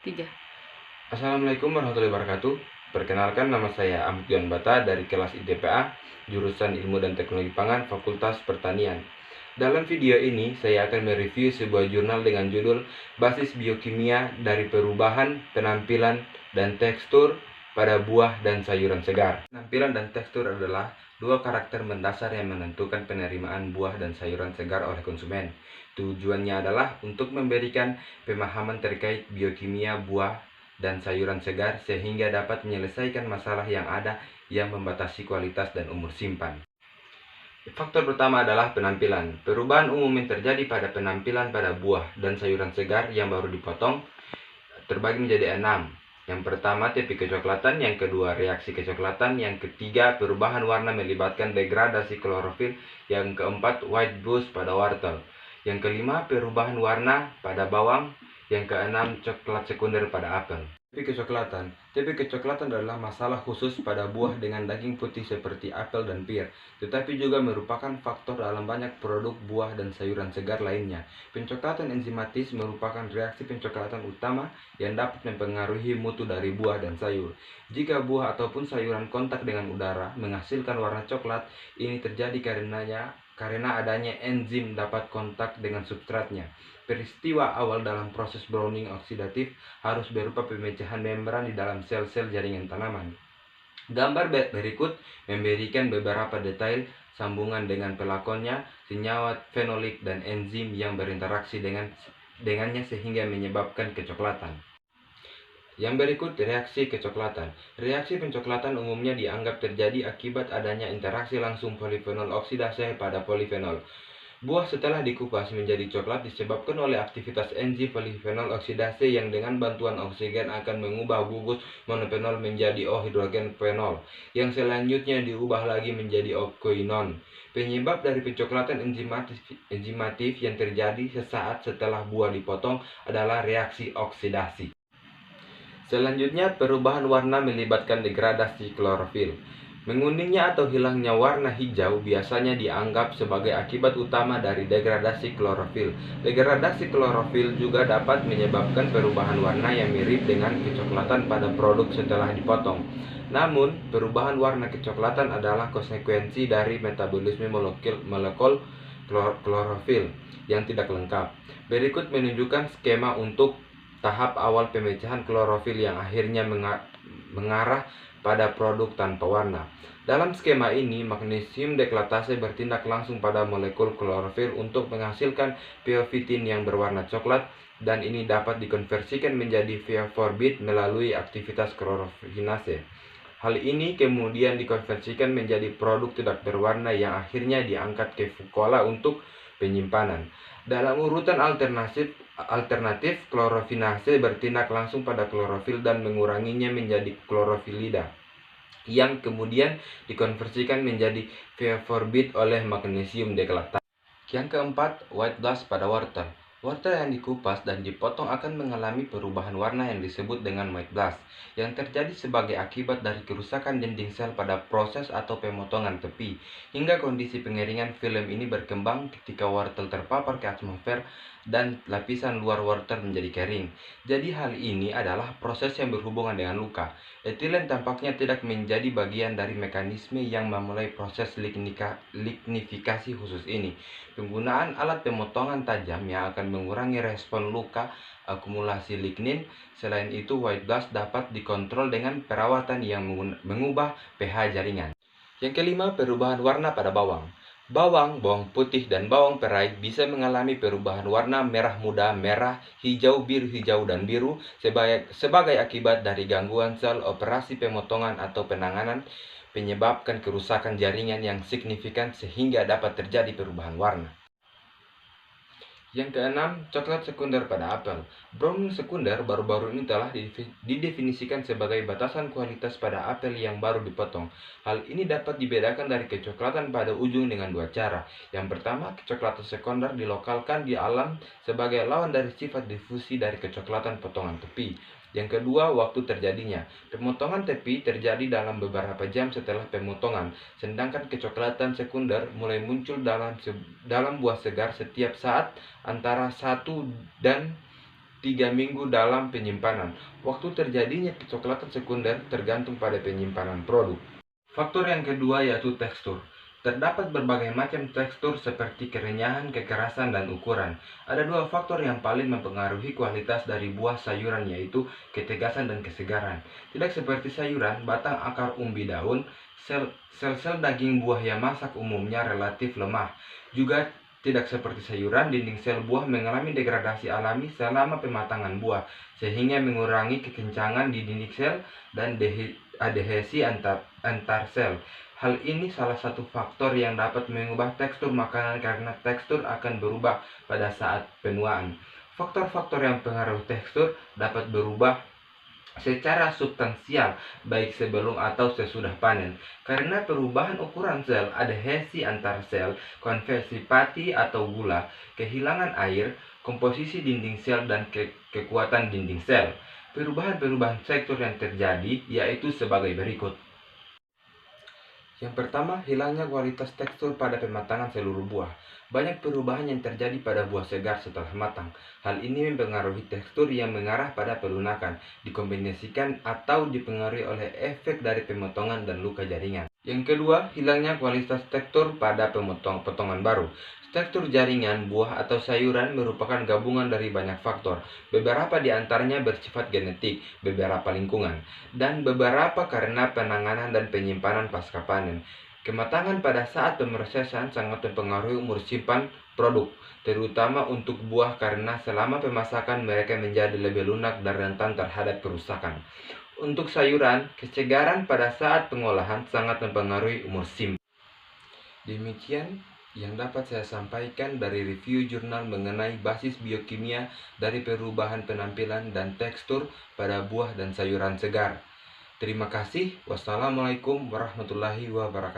3. Assalamualaikum warahmatullahi wabarakatuh. Perkenalkan, nama saya Ahmad Juan Bata dari kelas ITPA, jurusan Ilmu dan Teknologi Pangan, Fakultas Pertanian. Dalam video ini, saya akan mereview sebuah jurnal dengan judul Basis Biokimia dari Perubahan Penampilan dan Tekstur pada Buah dan Sayuran Segar. Penampilan dan tekstur adalah dua karakter mendasar yang menentukan penerimaan buah dan sayuran segar oleh konsumen. Tujuannya adalah untuk memberikan pemahaman terkait biokimia buah dan sayuran segar sehingga dapat menyelesaikan masalah yang ada yang membatasi kualitas dan umur simpan. Faktor pertama adalah penampilan. Perubahan umum yang terjadi pada penampilan pada buah dan sayuran segar yang baru dipotong terbagi menjadi 6. Yang pertama, tepi kecoklatan. Yang kedua, reaksi kecoklatan. Yang ketiga, perubahan warna melibatkan degradasi klorofil. Yang keempat, white blues pada wortel. Yang kelima, perubahan warna pada bawang. Yang keenam, coklat sekunder pada apel. Tepi kecoklatan. Tepi kecoklatan adalah masalah khusus pada buah dengan daging putih seperti apel dan pir, tetapi juga merupakan faktor dalam banyak produk buah dan sayuran segar lainnya. Pencoklatan enzimatis merupakan reaksi pencoklatan utama yang dapat mempengaruhi mutu dari buah dan sayur. Jika buah ataupun sayuran kontak dengan udara menghasilkan warna coklat, ini terjadi karena adanya enzim dapat kontak dengan substratnya. Peristiwa awal dalam proses browning oksidatif harus berupa pemecahan membran di dalam sel-sel jaringan tanaman. Gambar berikut memberikan beberapa detail sambungan dengan pelakonnya, senyawa fenolik dan enzim yang berinteraksi dengannya sehingga menyebabkan kecoklatan. Yang berikut, reaksi kecoklatan. Reaksi pencoklatan umumnya dianggap terjadi akibat adanya interaksi langsung polifenol oksidase pada polifenol. Buah setelah dikupas menjadi coklat disebabkan oleh aktivitas enzim polifenol oksidase yang dengan bantuan oksigen akan mengubah gugus monofenol menjadi O-hidrogen fenol, yang selanjutnya diubah lagi menjadi okoinon. Penyebab dari pencoklatan enzimatif yang terjadi sesaat setelah buah dipotong adalah reaksi oksidasi. Selanjutnya, perubahan warna melibatkan degradasi klorofil. Menguningnya atau hilangnya warna hijau biasanya dianggap sebagai akibat utama dari degradasi klorofil. Degradasi klorofil juga dapat menyebabkan perubahan warna yang mirip dengan kecoklatan pada produk setelah dipotong. Namun, perubahan warna kecoklatan adalah konsekuensi dari metabolisme molekul klorofil yang tidak lengkap. Berikut menunjukkan skema untuk tahap awal pemecahan klorofil yang akhirnya mengarah pada produk tanpa warna. Dalam skema ini, magnesium deklatase bertindak langsung pada molekul klorofil untuk menghasilkan piofitin yang berwarna coklat, dan ini dapat dikonversikan menjadi fosforbit melalui aktivitas klorofinase. Hal ini kemudian dikonversikan menjadi produk tidak berwarna yang akhirnya diangkat ke fukola untuk penyimpanan. Dalam urutan alternatif, klorofinase bertindak langsung pada klorofil dan menguranginya menjadi klorofilida, yang kemudian dikonversikan menjadi fosforbit oleh magnesium deklatase. Yang keempat, white blast pada wortel. Wortel yang dikupas dan dipotong akan mengalami perubahan warna yang disebut dengan white blast, yang terjadi sebagai akibat dari kerusakan dinding sel pada proses atau pemotongan tepi, hingga kondisi pengeringan film ini berkembang ketika wortel terpapar ke atmosfer dan lapisan luar wortel menjadi kering. Jadi hal ini adalah proses yang berhubungan dengan luka. Etilen tampaknya tidak menjadi bagian dari mekanisme yang memulai proses lignifikasi khusus ini. Penggunaan alat pemotongan tajam yang akan mengurangi respon luka akumulasi lignin. Selain itu, white blast dapat dikontrol dengan perawatan yang mengubah pH jaringan. Yang kelima, perubahan warna pada bawang. Bawang putih, dan bawang perai bisa mengalami perubahan warna merah muda, merah, hijau, biru, dan biru sebagai akibat dari gangguan sel operasi pemotongan atau penanganan menyebabkan kerusakan jaringan yang signifikan sehingga dapat terjadi perubahan warna. Yang keenam, coklat sekunder pada apel. Browning sekunder baru-baru ini telah didefinisikan sebagai batasan kualitas pada apel yang baru dipotong. Hal ini dapat dibedakan dari kecoklatan pada ujung dengan dua cara. Yang pertama, kecoklatan sekunder dilokalkan di alam sebagai lawan dari sifat difusi dari kecoklatan potongan tepi. Yang kedua, waktu terjadinya. Pemotongan tepi terjadi dalam beberapa jam setelah pemotongan, sedangkan kecoklatan sekunder mulai muncul dalam buah segar setiap saat antara 1 dan 3 minggu dalam penyimpanan. Waktu terjadinya kecoklatan sekunder tergantung pada penyimpanan produk. Faktor yang kedua yaitu tekstur. Terdapat berbagai macam tekstur seperti kerenyahan, kekerasan, dan ukuran. Ada dua faktor yang paling mempengaruhi kualitas dari buah sayuran, yaitu ketegasan dan kesegaran. Tidak seperti sayuran, batang, akar, umbi, daun, sel-sel daging buah yang masak umumnya relatif lemah. Juga tidak seperti sayuran, dinding sel buah mengalami degradasi alami selama pematangan buah, sehingga mengurangi kekencangan di dinding sel dan adhesi antar sel. Hal ini salah satu faktor yang dapat mengubah tekstur makanan karena tekstur akan berubah pada saat penuaan. Faktor-faktor yang pengaruh tekstur dapat berubah secara substansial baik sebelum atau sesudah panen. Karena perubahan ukuran sel, adhesi antar sel, konversi pati atau gula, kehilangan air, komposisi dinding sel, dan kekuatan dinding sel. Perubahan-perubahan tekstur yang terjadi yaitu sebagai berikut. Yang pertama, hilangnya kualitas tekstur pada pematangan seluruh buah. Banyak perubahan yang terjadi pada buah segar setelah matang. Hal ini mempengaruhi tekstur yang mengarah pada pelunakan, dikombinasikan atau dipengaruhi oleh efek dari pemotongan dan luka jaringan. Yang kedua, hilangnya kualitas tekstur pada potongan baru. Tekstur jaringan, buah, atau sayuran merupakan gabungan dari banyak faktor. Beberapa di antaranya bersifat genetik, beberapa lingkungan, dan beberapa karena penanganan dan penyimpanan pasca panen. Kematangan pada saat pemrosesan sangat mempengaruhi umur simpan produk, terutama untuk buah karena selama pemasakan mereka menjadi lebih lunak dan rentan terhadap kerusakan. Untuk sayuran, kesegaran pada saat pengolahan sangat mempengaruhi umur simpan. Demikian yang dapat saya sampaikan dari review jurnal mengenai basis biokimia dari perubahan penampilan dan tekstur pada buah dan sayuran segar. Terima kasih. Wassalamualaikum warahmatullahi wabarakatuh.